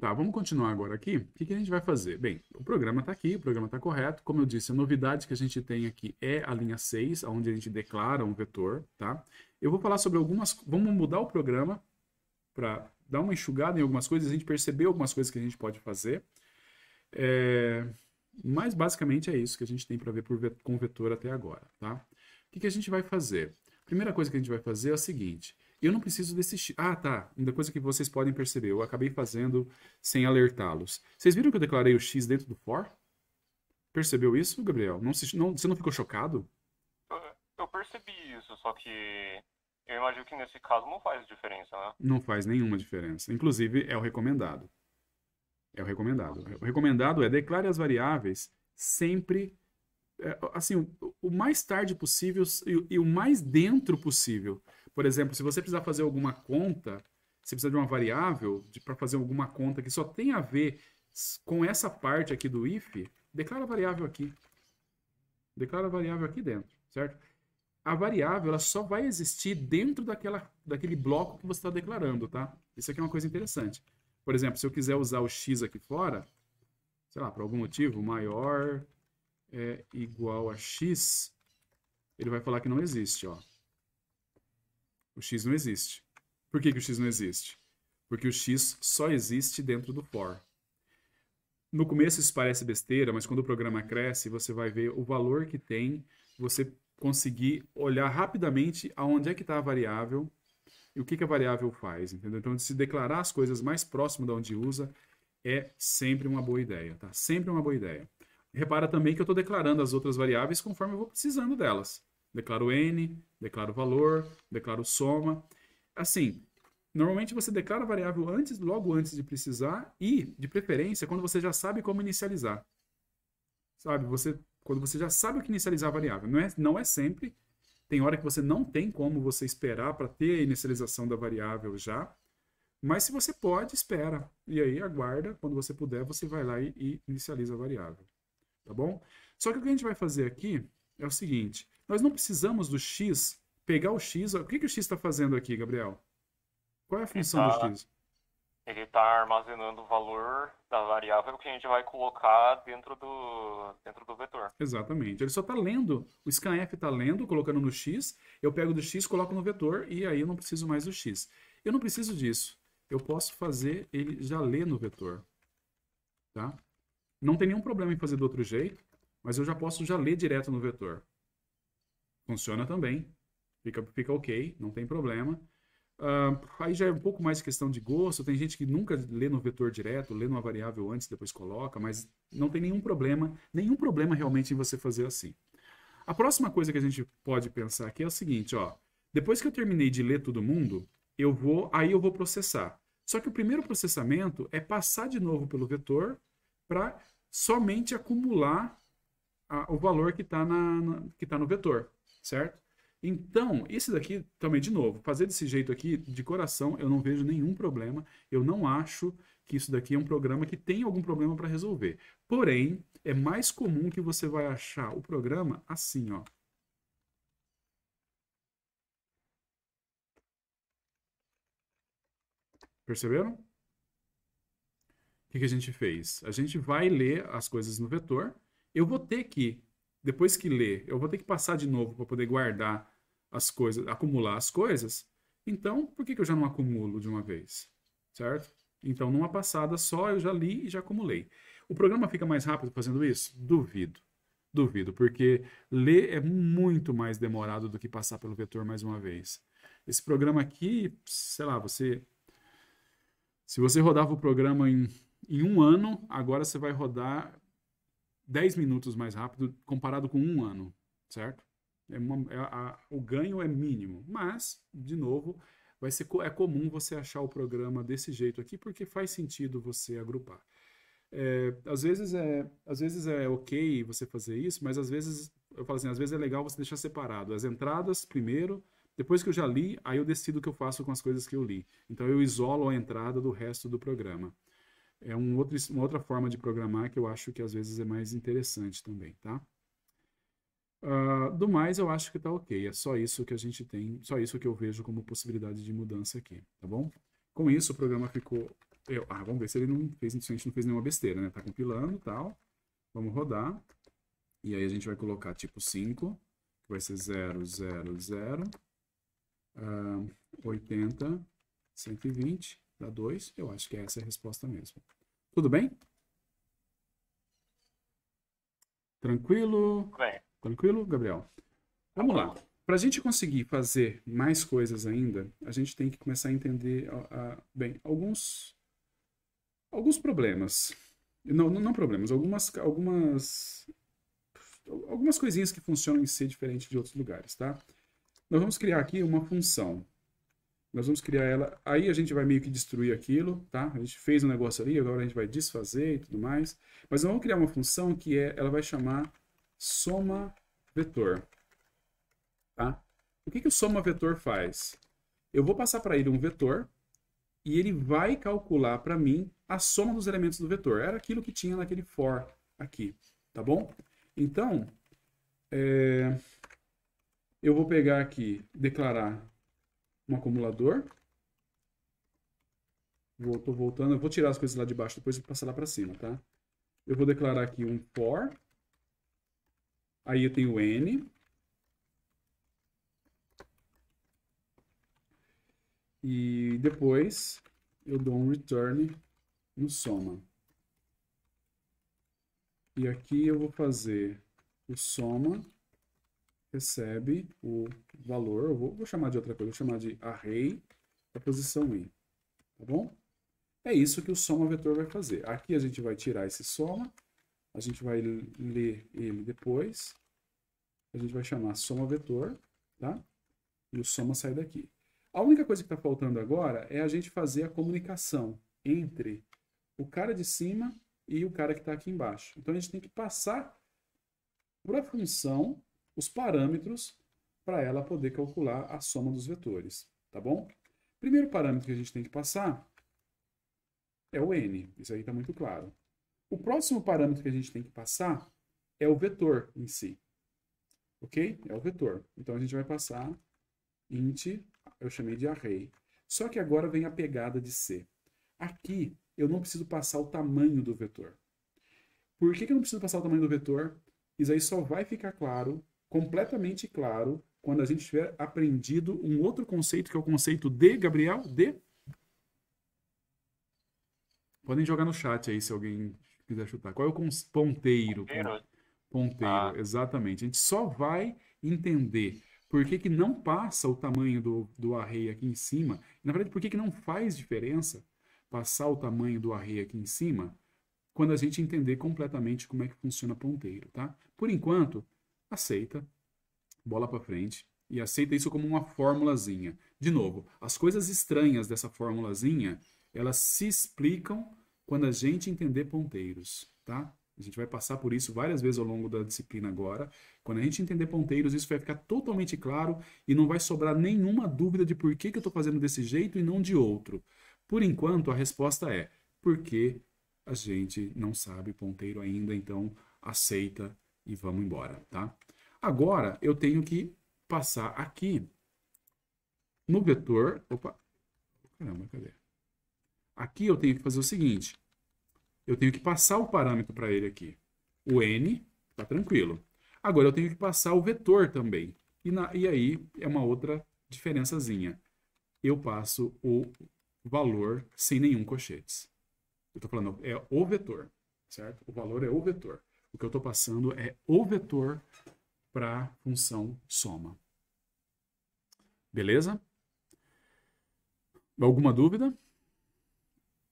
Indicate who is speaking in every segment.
Speaker 1: Tá, vamos continuar agora aqui. O que que a gente vai fazer? Bem, o programa está aqui, o programa está correto. Como eu disse, a novidade que a gente tem aqui é a linha 6, onde a gente declara um vetor, tá? Eu vou falar sobre algumas... Vamos mudar o programa para dar uma enxugada em algumas coisas, a gente perceber algumas coisas que a gente pode fazer. É, Mas basicamente é isso que a gente tem para ver com o vetor até agora, tá? O que que a gente vai fazer? Primeira coisa que a gente vai fazer é o seguinte: eu não preciso desse x. Ah, tá. Uma coisa que vocês podem perceber, eu acabei fazendo sem alertá-los. Vocês viram que eu declarei o x dentro do for? Percebeu isso, Gabriel? Você não ficou chocado?
Speaker 2: Eu percebi isso, só que eu imagino que nesse caso não faz diferença, né?
Speaker 1: Não faz nenhuma diferença. Inclusive, é o recomendado. É o recomendado. O recomendado é declare as variáveis sempre assim, o mais tarde possível e o mais dentro possível. Por exemplo, se você precisar fazer alguma conta, você precisa de uma variável para fazer alguma conta que só tem a ver com essa parte aqui do if, declara a variável aqui. Declara a variável aqui dentro, certo? A variável ela só vai existir dentro daquele bloco que você está declarando, tá? Isso aqui é uma coisa interessante. Por exemplo, se eu quiser usar o x aqui fora, sei lá, por algum motivo, maior é igual a x, ele vai falar que não existe, ó. O x não existe. Por que que o x não existe? Porque o x só existe dentro do for. No começo isso parece besteira, mas quando o programa cresce, você vai ver o valor que tem, você conseguir olhar rapidamente aonde é que está a variável e o que que a variável faz, entendeu? Então, se declarar as coisas mais próximo de onde usa é sempre uma boa ideia, tá? Sempre uma boa ideia. Repara também que eu estou declarando as outras variáveis conforme eu vou precisando delas. Declaro n, declaro valor, declaro soma. Assim, normalmente você declara a variável antes, logo antes de precisar e, de preferência, quando você já sabe como inicializar. Sabe? Quando você já sabe o que inicializar a variável. Não é sempre. Tem hora que você não tem como você esperar para ter a inicialização da variável já. Mas se você pode, espera. E aí aguarda. Quando você puder, você vai lá e inicializa a variável. Tá bom? Só que o que a gente vai fazer aqui é o seguinte: nós não precisamos do x, pegar o x. O que que o x está fazendo aqui, Gabriel? Qual é a
Speaker 2: Ele
Speaker 1: função do
Speaker 2: tá,
Speaker 1: x?
Speaker 2: ele tá armazenando o valor da variável que a gente vai colocar dentro do vetor.
Speaker 1: Exatamente. Ele só está lendo, o scanf está lendo, colocando no x, eu pego do x, coloco no vetor e aí eu não preciso mais do x. Eu não preciso disso. Eu posso fazer ele já ler no vetor, tá? Não tem nenhum problema em fazer do outro jeito, mas eu já posso já ler direto no vetor. Funciona também. Fica ok, não tem problema. Aí já é um pouco mais questão de gosto. Tem gente que nunca lê no vetor direto, lê numa variável antes, depois coloca, mas não tem nenhum problema realmente em você fazer assim. A próxima coisa que a gente pode pensar aqui é o seguinte, ó. Depois que eu terminei de ler todo mundo, aí eu vou processar. Só que o primeiro processamento é passar de novo pelo vetor para somente acumular o valor que está que tá no vetor, certo? Então, esse daqui, também, de novo, fazer desse jeito aqui, de coração, eu não vejo nenhum problema. Eu não acho que isso daqui é um programa que tem algum problema para resolver. Porém, é mais comum que você vai achar o programa assim, ó. Perceberam? O que que a gente fez? A gente vai ler as coisas no vetor. Eu vou ter que, depois que ler, eu vou ter que passar de novo para poder guardar as coisas, acumular as coisas. Então, por que que eu já não acumulo de uma vez? Certo? Então, numa passada só, eu já li e já acumulei. O programa fica mais rápido fazendo isso? Duvido. Duvido, porque ler é muito mais demorado do que passar pelo vetor mais uma vez. Esse programa aqui, sei lá, se você rodava o programa em um ano, agora você vai rodar 10 minutos mais rápido comparado com um ano, certo? O ganho é mínimo, mas, de novo, é comum você achar o programa desse jeito aqui, porque faz sentido você agrupar. Às vezes é ok você fazer isso, mas às vezes, eu falo assim, às vezes é legal você deixar separado as entradas primeiro, depois que eu já li, aí eu decido o que eu faço com as coisas que eu li. Então eu isolo a entrada do resto do programa. Uma outra forma de programar que eu acho que às vezes é mais interessante também, tá? Do mais, eu acho que tá ok. É só isso que a gente tem, só isso que eu vejo como possibilidade de mudança aqui, tá bom? Com isso, o programa ficou Vamos ver se ele não fez, se a gente não fez nenhuma besteira, né? Tá compilando e tal. Vamos rodar. E aí a gente vai colocar tipo 5, que vai ser 0, 0, 0, 80, 120, dá 2. Eu acho que essa é a resposta mesmo. Tudo bem? Tranquilo?
Speaker 2: Bem,
Speaker 1: Tranquilo, Gabriel? Vamos lá. Para a gente conseguir fazer mais coisas ainda, a gente tem que começar a entender, bem, alguns problemas. Não problemas, algumas coisinhas que funcionam em C diferente de outros lugares, tá? Nós vamos criar aqui uma função. Nós vamos criar ela, aí a gente vai meio que destruir aquilo, tá? A gente fez um negócio ali, agora a gente vai desfazer e tudo mais. Mas nós vamos criar uma função que ela vai chamar soma vetor, tá? O que o soma vetor faz? Eu vou passar para ele um vetor e ele vai calcular para mim a soma dos elementos do vetor. Era aquilo que tinha naquele for aqui, tá bom? Então, eu vou pegar aqui, declarar um acumulador. Tô voltando, eu vou tirar as coisas lá de baixo, depois eu vou passar lá para cima, tá? Eu vou declarar aqui um for. Aí eu tenho n. E depois eu dou um return no soma. E aqui eu vou fazer o soma recebe o valor, eu vou chamar de outra coisa, vou chamar de array da posição i, tá bom? É isso que o soma vetor vai fazer. Aqui a gente vai tirar esse soma, a gente vai ler ele depois, a gente vai chamar soma vetor, tá? E o soma sai daqui. A única coisa que está faltando agora é a gente fazer a comunicação entre o cara de cima e o cara que está aqui embaixo. Então a gente tem que passar para a função os parâmetros para ela poder calcular a soma dos vetores, tá bom? Primeiro parâmetro que a gente tem que passar é o n, isso aí está muito claro. O próximo parâmetro que a gente tem que passar é o vetor em si, ok? É o vetor. Então a gente vai passar int, eu chamei de array. Só que agora vem a pegada de C. Aqui eu não preciso passar o tamanho do vetor. Por que eu não preciso passar o tamanho do vetor? Isso aí só vai ficar claro, completamente claro, quando a gente tiver aprendido um outro conceito, que é o conceito de, Gabriel, de... Podem jogar no chat aí se alguém quiser chutar. Qual é o ponteiro? Ponteiro, exatamente. A gente só vai entender por que não passa o tamanho do array aqui em cima. Na verdade, por que não faz diferença passar o tamanho do array aqui em cima quando a gente entender completamente como é que funciona ponteiro, tá? Por enquanto, aceita, bola para frente, e aceita isso como uma formulazinha. De novo, as coisas estranhas dessa formulazinha, elas se explicam quando a gente entender ponteiros, tá? A gente vai passar por isso várias vezes ao longo da disciplina agora. Quando a gente entender ponteiros, isso vai ficar totalmente claro e não vai sobrar nenhuma dúvida de por que eu estou fazendo desse jeito e não de outro. Por enquanto, a resposta é porque a gente não sabe ponteiro ainda, então aceita e vamos embora, tá? Agora, eu tenho que passar aqui no vetor... Opa! Caramba, cadê? Aqui eu tenho que fazer o seguinte. Eu tenho que passar o parâmetro para ele aqui. O n, tá tranquilo. Agora eu tenho que passar o vetor também. E aí é uma outra diferençazinha. Eu passo o valor sem nenhum colchetes. Eu estou falando, é o vetor, certo? O valor é o vetor. O que eu estou passando é o vetor para a função soma. Beleza? Alguma dúvida?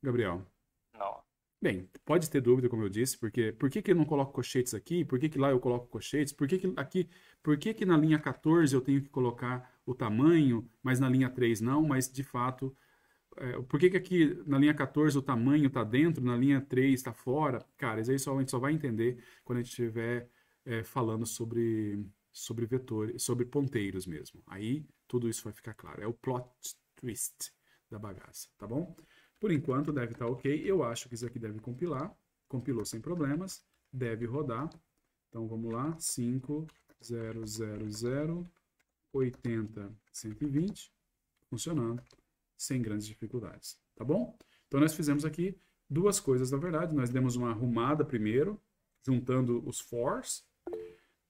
Speaker 1: Gabriel?
Speaker 2: Não.
Speaker 1: Bem, pode ter dúvida, como eu disse, porque por que eu não coloco colchetes aqui? Por que lá eu coloco colchetes? Por que na linha 14 eu tenho que colocar o tamanho, mas na linha 3 não? Mas, de fato, por que aqui na linha 14 o tamanho está dentro, na linha 3 está fora? Cara, isso aí a gente só vai entender quando a gente estiver falando sobre vetores, sobre ponteiros mesmo. Aí tudo isso vai ficar claro. É o plot twist da bagaça, tá bom? Por enquanto deve estar ok. Eu acho que isso aqui deve compilar. Compilou sem problemas. Deve rodar. Então vamos lá. 5, 0, 0, 0, 80, 120. Funcionando. Sem grandes dificuldades. Tá bom? Então, nós fizemos aqui duas coisas, na verdade. Nós demos uma arrumada primeiro, juntando os fors.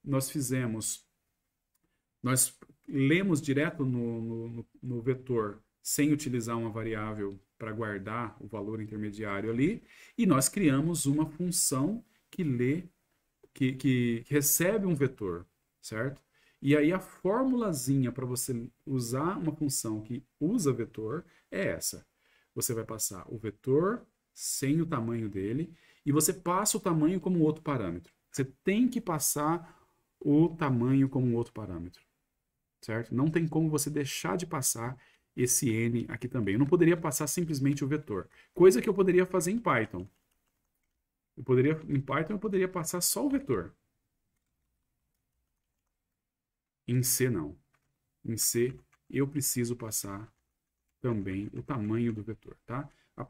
Speaker 1: Nós lemos direto no vetor, sem utilizar uma variável para guardar o valor intermediário ali, e nós criamos uma função que lê, que recebe um vetor, certo? E aí a formulazinha para você usar uma função que usa vetor é essa. Você vai passar o vetor sem o tamanho dele, e você passa o tamanho como outro parâmetro. Você tem que passar o tamanho como outro parâmetro, certo? Não tem como você deixar de passar esse n aqui também. Eu não poderia passar simplesmente o vetor, coisa que eu poderia fazer em Python. Em Python eu poderia passar só o vetor. Em C não. Em C eu preciso passar também o tamanho do vetor, tá? No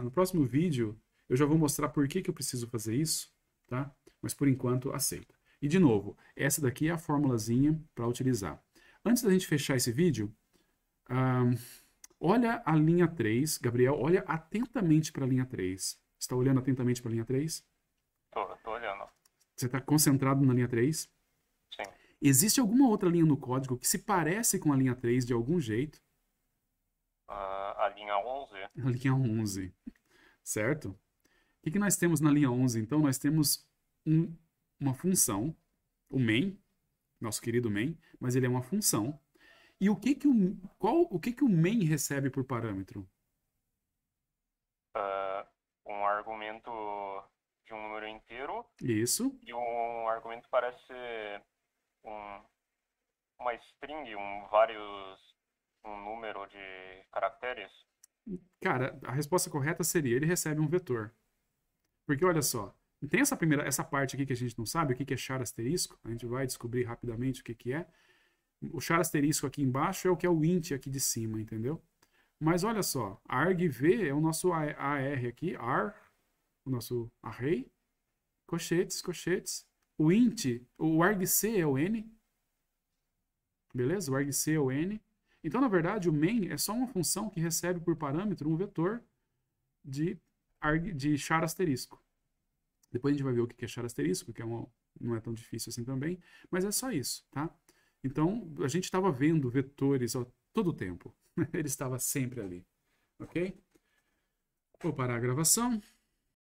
Speaker 1: próximo vídeo eu já vou mostrar por que eu preciso fazer isso, tá? Mas por enquanto aceita. E de novo, essa daqui é a formulazinha para utilizar. Antes da gente fechar esse vídeo, olha a linha 3, Gabriel, olha atentamente para a linha 3. Você está olhando atentamente para a linha 3?
Speaker 2: Tô olhando.
Speaker 1: Você está concentrado na linha 3?
Speaker 2: Sim.
Speaker 1: Existe alguma outra linha no código que se parece com a linha 3 de algum jeito?
Speaker 2: A linha 11.
Speaker 1: A linha 11, certo? O que nós temos na linha 11? Então, nós temos uma função, o main, nosso querido main, mas ele é uma função. E o que o main recebe por parâmetro?
Speaker 2: Um argumento de um número inteiro.
Speaker 1: Isso.
Speaker 2: E um argumento parece ser uma string, um número de caracteres.
Speaker 1: Cara, a resposta correta seria, ele recebe um vetor. Porque olha só, tem essa parte aqui que a gente não sabe, o que é char asterisco, a gente vai descobrir rapidamente o que é. O char asterisco aqui embaixo é o que é o int aqui de cima, entendeu? Mas olha só, argv é o nosso AR aqui, ar, o nosso array, cochetes. O int, o argc é o n, beleza? O argc é o n. Então, na verdade, o main é só uma função que recebe por parâmetro um vetor de char asterisco. Depois a gente vai ver o que é char asterisco, que não é tão difícil assim também, mas é só isso, tá? Então, a gente estava vendo vetores todo o tempo. Ele estava sempre ali, ok? Vou parar a gravação.